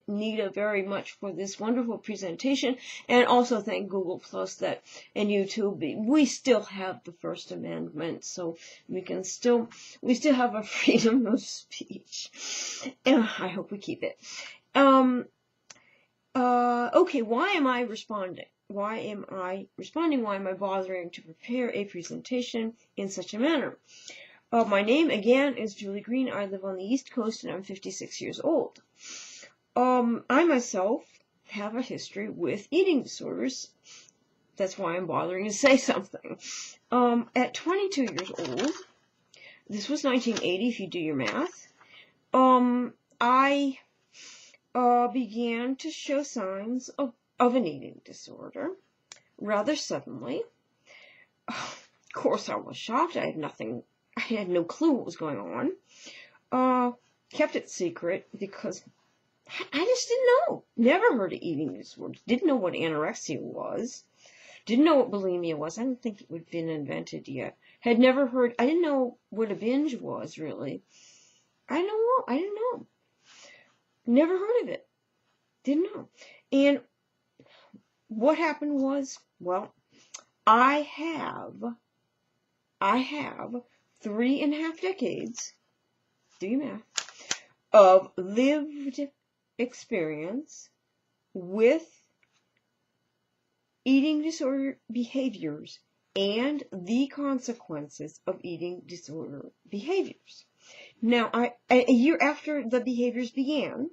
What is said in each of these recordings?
Nita very much for this wonderful presentation, and also thank Google Plus and YouTube. We still have the First Amendment, so we still have a freedom of speech, and I hope we keep it. Okay, why am I responding? Why am I bothering to prepare a presentation in such a manner? My name, again, is Julie Greene. I live on the East Coast, and I'm 56 years old. I myself have a history with eating disorders. That's why I'm bothering to say something. At 22 years old, this was 1980 if you do your math, I began to show signs of an eating disorder rather suddenly. Of course, I was shocked. I had no clue what was going on. Kept it secret because I just didn't know. Never heard of eating disorders. Didn't know what anorexia was. Didn't know what bulimia was. I didn't think it had been invented yet. I didn't know what a binge was, really. I didn't know. Never heard of it. Didn't know. And what happened was, well, I have 3.5 decades, do your math, of lived experience with eating disorder behaviors and the consequences of eating disorder behaviors. Now, a year after the behaviors began,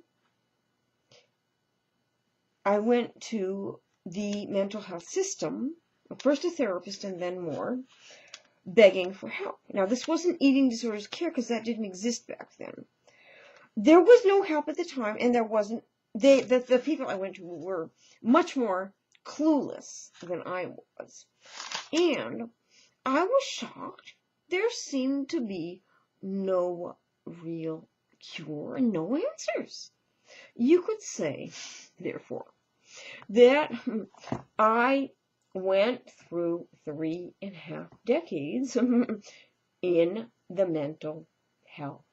I went to the mental health system, first a therapist and then more, begging for help. Now, this wasn't eating disorders care because that didn't exist back then. There was no help at the time, and there wasn't. The people I went to were much more clueless than I was. And I was shocked. There seemed to be no real cure and no answers. You could say, therefore, that I went through 3.5 decades in the mental health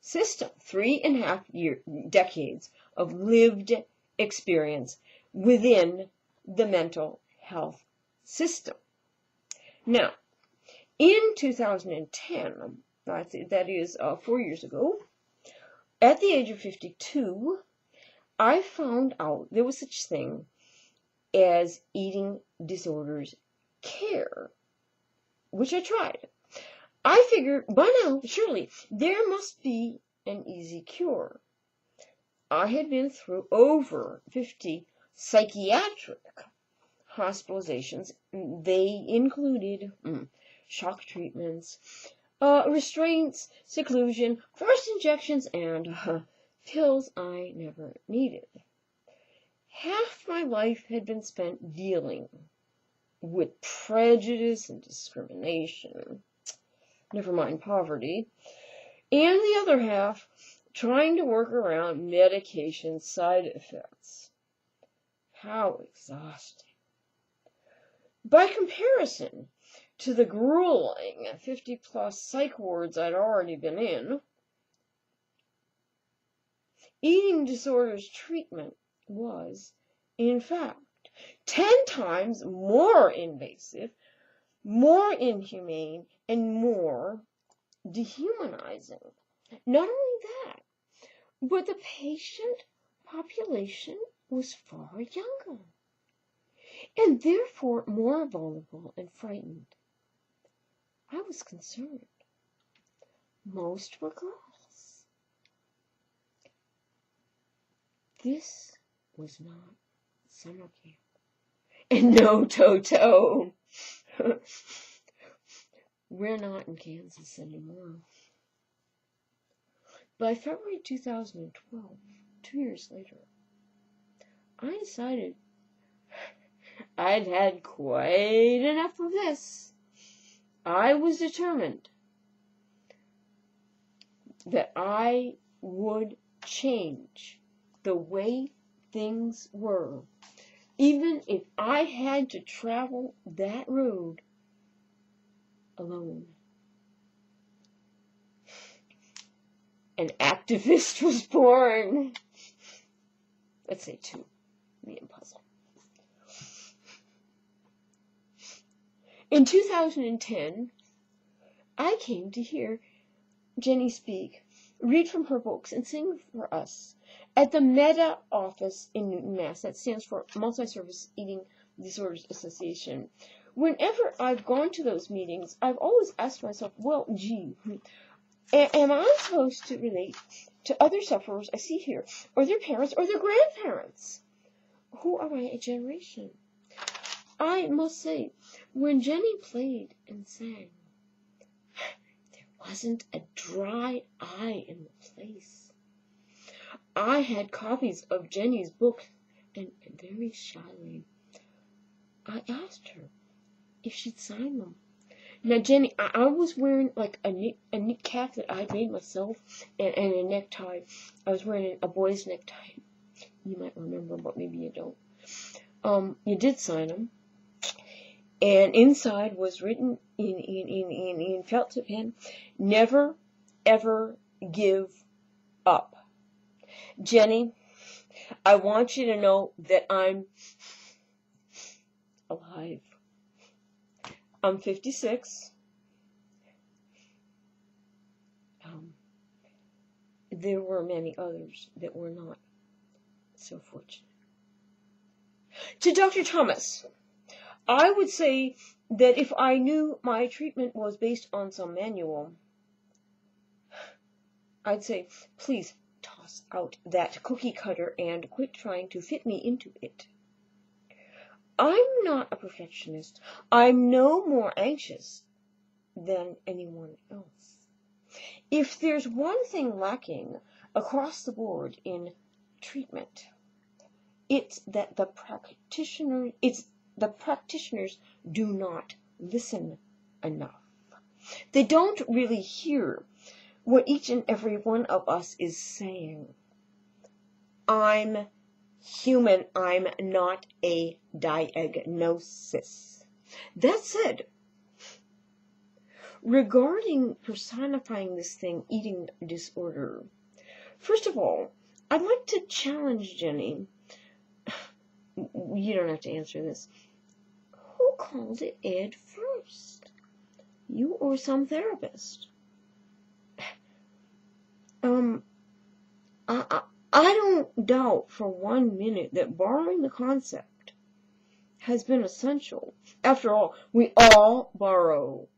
system. 3.5 decades of lived experience within the mental health system. Now, in 2010, that is 4 years ago, at the age of 52, I found out there was such thing as eating disorders care, which I tried. I figured by now, surely, there must be an easy cure. I had been through over 50 psychiatric hospitalizations. They included shock treatments, restraints, seclusion, forced injections, and pills I never needed. Half my life had been spent dealing with prejudice and discrimination, never mind poverty, and the other half trying to work around medication side effects. How exhausting. By comparison to the grueling 50-plus psych wards I'd already been in, eating disorders treatment was, in fact, 10 times more invasive, more inhumane, and more dehumanizing. Not only that, but the patient population was far younger, and therefore more vulnerable and frightened. I was concerned. Most were girls. This was not summer camp. And no, Toto. We're not in Kansas anymore. By February 2012, 2 years later, I decided I'd had quite enough of this. I was determined that I would change the way things were, even if I had to travel that road alone. An activist was born. Let's say 2. Me and puzzle. In 2010, I came to hear Jenny speak, read from her books, and sing for us at the MEDA office in Newton, Mass. That stands for Multi-Service Eating Disorders Association. Whenever I've gone to those meetings, I've always asked myself, well, gee, am I supposed to relate to other sufferers I see here, or their parents, or their grandparents, who are my generation? I must say, when Jenny played and sang, there wasn't a dry eye in the place. I had copies of Jenny's book, and very shyly, I asked her if she'd sign them. Now, Jenny, I was wearing like a neat cap that I made myself, and a necktie. I was wearing a boy's necktie. You might remember, but maybe you don't. You did sign them. And inside was written in felt tip pen, never, ever give up. Jenny, I want you to know that I'm alive. I'm 56. There were many others that were not so fortunate. To Dr. Thomas, I would say that if I knew my treatment was based on some manual, I'd say, please toss out that cookie cutter and quit trying to fit me into it. I'm not a perfectionist. I'm no more anxious than anyone else. If there's one thing lacking across the board in treatment, it's that the practitioners do not listen enough. They don't really hear what each and every one of us is saying. I'm human. I'm not a diagnosis. That said, regarding personifying this thing, eating disorder, first of all, I'd like to challenge Jenny. You don't have to answer this. Who called it Ed first? You or some therapist? I don't doubt for 1 minute that borrowing the concept has been essential. After all, we all borrow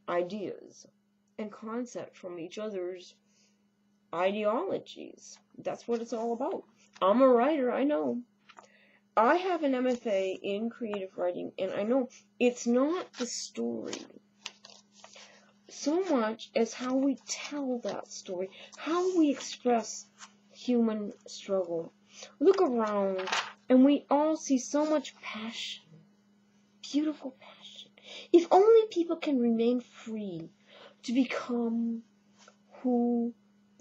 ideas and concepts from each other's ideologies. That's what it's all about. I'm a writer, I know. I have an MFA in creative writing, and I know it's not the story so much as how we tell that story, how we express human struggle. Look around, and we all see so much passion, beautiful passion. If only people can remain free to become who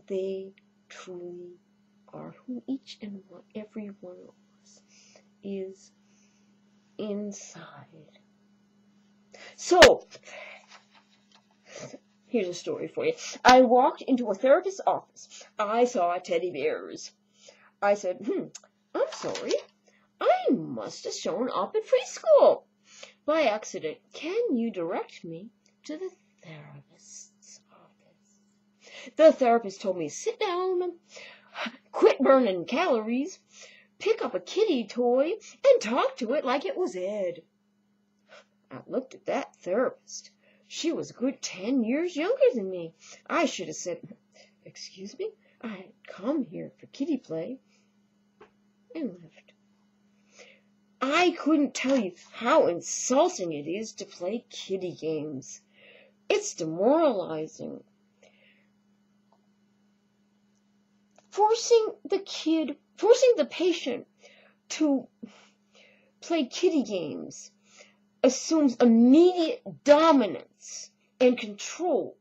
they truly are, who each and every one of us is inside. So, here's a story for you. I walked into a therapist's office. I saw teddy bears. I said, I'm sorry. I must have shown up at preschool by accident. Can you direct me to the therapist's office? The therapist told me, sit down, quit burning calories, pick up a kitty toy, and talk to it like it was Ed. I looked at that therapist. She was a good 10 years younger than me. I should have said, excuse me, I had come here for kitty play, and left. I couldn't tell you how insulting it is to play kitty games. It's demoralizing. Forcing the patient to play kitty games assumes immediate dominance and control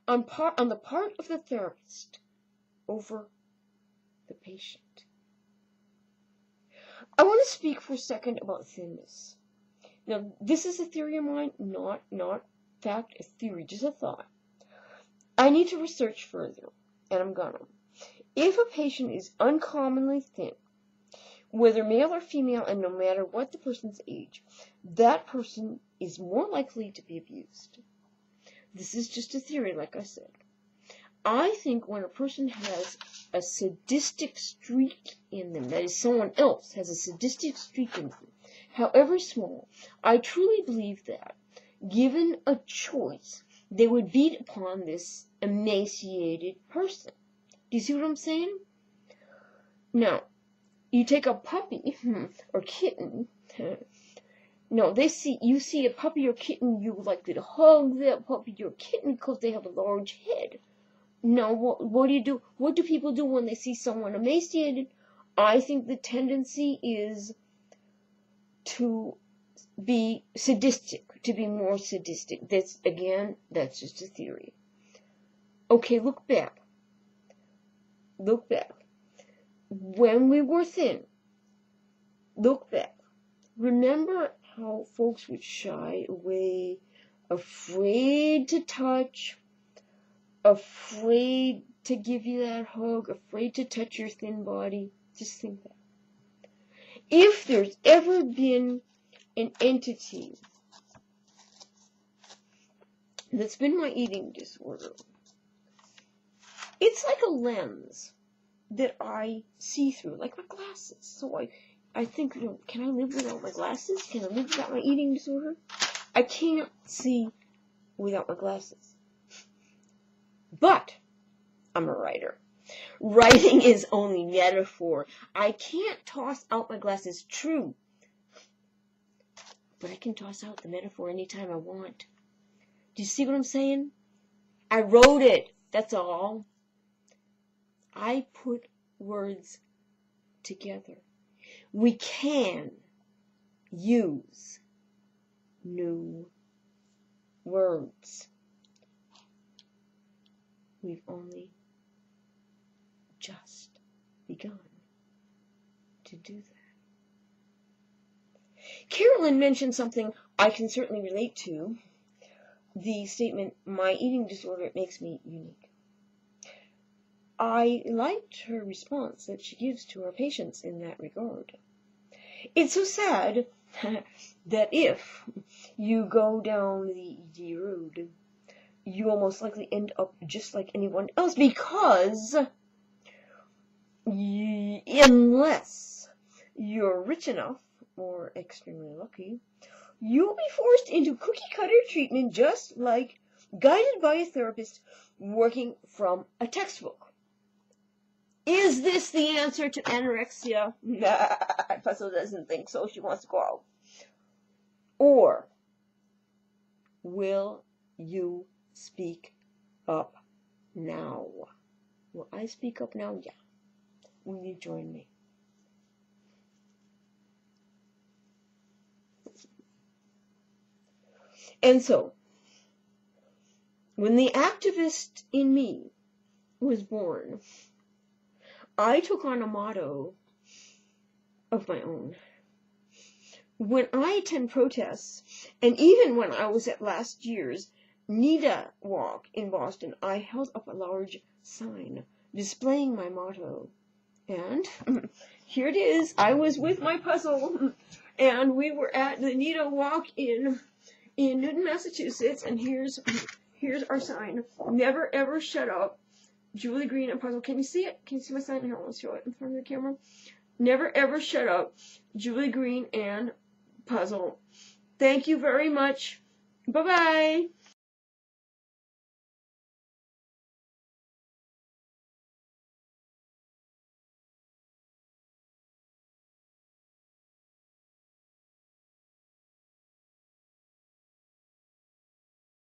on the part of the therapist over the patient. I want to speak for a second about thinness. Now, this is a theory of mine, not fact, a theory, just a thought. I need to research further, and I'm gonna. If a patient is uncommonly thin, whether male or female, and no matter what the person's age, that person is more likely to be abused. This is just a theory, like I said. I think when a person has a sadistic streak in them, that is, someone else has a sadistic streak in them, however small, I truly believe that, given a choice, they would beat upon this emaciated person. Do you see what I'm saying? Now, you take a puppy or kitten. No, you see a puppy or kitten, you would like to hug that puppy or kitten because they have a large head. Now, what do you do? What do people do when they see someone emaciated? I think the tendency is to be sadistic, to be more sadistic. That's just a theory. Okay, look back. Look back. When we were thin, look back. Remember how folks would shy away, afraid to touch, afraid to give you that hug, afraid to touch your thin body? Just think that. If there's ever been an entity that's been my eating disorder, it's like a lens that I see through, like my glasses. So I think, can I live without my glasses? Can I live without my eating disorder? I can't see without my glasses. But I'm a writer. Writing is only metaphor. I can't toss out my glasses, true. But I can toss out the metaphor anytime I want. Do you see what I'm saying? I wrote it. That's all. I put words together. We can use new words. We've only just begun to do that. Carolyn mentioned something I can certainly relate to. The statement, my eating disorder makes me unique. I liked her response that she gives to her patients in that regard. It's so sad that if you go down the ED road, you will most likely end up just like anyone else, because unless you're rich enough or extremely lucky, you'll be forced into cookie-cutter treatment, just like guided by a therapist working from a textbook. Is this the answer to anorexia? Nah, Puzzle doesn't think so. She wants to go out. Or will you speak up now? Will I speak up now? Yeah. Will you join me? And so, when the activist in me was born, I took on a motto of my own. When I attend protests, and even when I was at last year's NIDA walk in Boston, I held up a large sign displaying my motto. And here it is. I was with my puzzle, and we were at the NIDA walk in Newton, Massachusetts, and here's our sign. Never ever shut up. Julie Greene and Puzzle. Can you see it? Can you see my sign? Here, let's show it in front of the camera. Never ever shut up. Julie Greene and Puzzle. Thank you very much. Bye-bye.